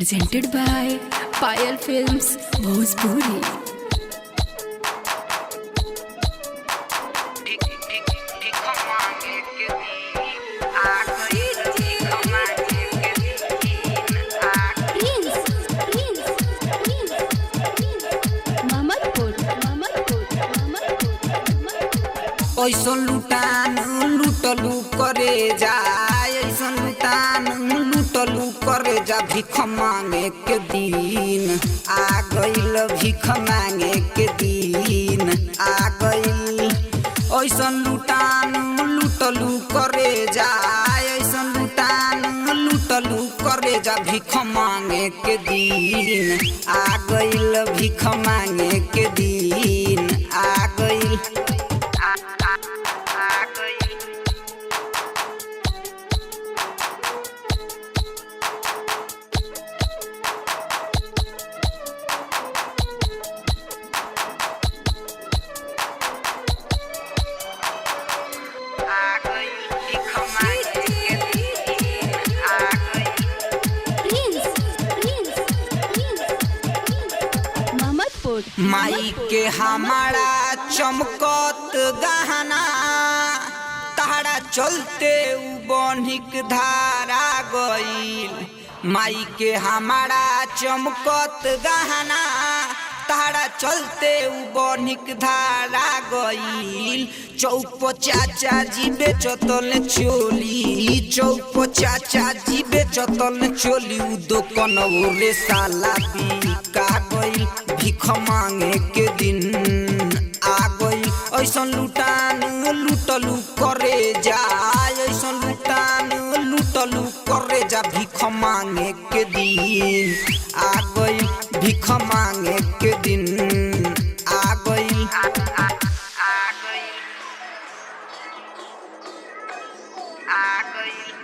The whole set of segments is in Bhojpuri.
presented by Payal Films Bhojpuri। ऐसन लुटान लुटलू करे जाए, ऐसन लुटान लुटलू करे जा। भीख मांगे के दिन आ गइल, भीख मांगे के दिन आ गइल। ऐसन लुटान लुटलू करे जाए, ऐसन लुटान लुटलू करे जा। भीख मांगे के दिन आ गइल, भीख मांगे के दिन आ गइल। माई के हमारा चमकत गहना, तारा चलते उ बनिक धारा गइल। माई के हमारा चमकत गहना, तारा चलते उ बनिक धारा गइल। चौप चाचा जी बेचतल चोली, चौप चाचा जी बेचतल चोली। उ दोकन ओरे साला बिका गइल, भीख मांगे के दिन आ गइल। ऐसन लुटान लुटलू करे जाए, ऐसन लुटान लुटलू करे जा। भीख मांगे के दिन आ गइल, भीख मांगे के दिन आ गइल।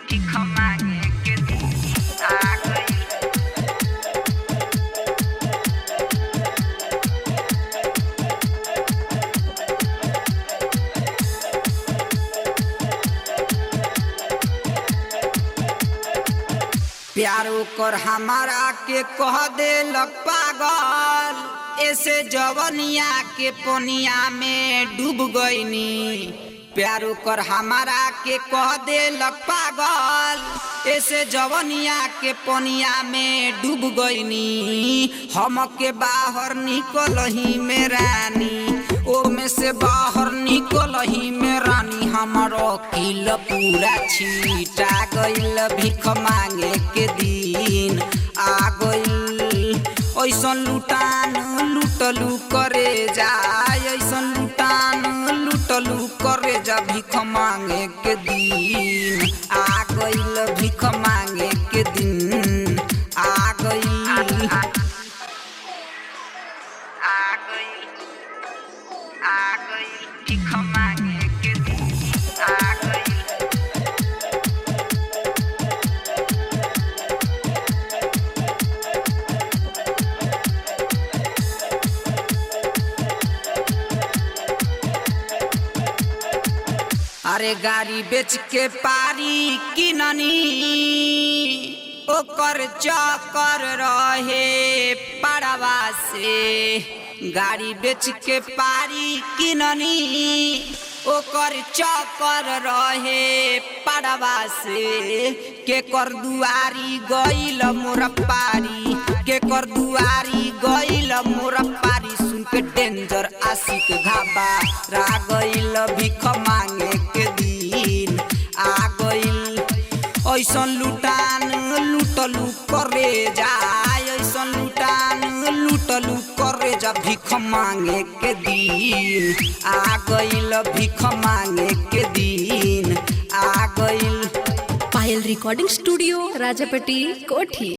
भीख मांगे के दिन आ गइल। प्यारो कर हमारा के कह देलक पागल, ऐसे जवनिया के पनिया में डूब गईनी। प्यारो कर हमारा के कह देलक पागल, ऐसे जवनिया के पनिया में डूब गईनी। हम के बाहर निकल ही में रानी, ओ में से बाहर निकल ही में रानी। हमारो किल पूरा छीटा गइल, भीख मांगे के दिन आ गइल। ऐसन लुटान लुटलू करे जाए, ऐसन लुटान लुटलू करे जा। भीख मांगे के दिन आ गइल, भीख मांगे के दिन आ गइल। भीख मांगे के दिन आ गइल। अरे गाड़ी बेच के पारी किननी, ओकर चक्कर रहे पड़वा से। गाड़ी बेच के पारी किननी, ओकर चक्कर रहे पड़वा से। के कर दुआरी गइल मोर पारी, के कर दुआरी गइल मोर पारी। सुन के डेंजर आशिक घाबा रा गइल, भीख मांगे के दिन आ गइल। ऐसन लुटान लुटलू करे जाए, ऐसन लुटान लुटलू करे जा। भीख मांगे के दिन आ गइल, भीख मांगे के दिन आ गइल। पायल रिकॉर्डिंग स्टूडियो, राजापट्टी, कोठी।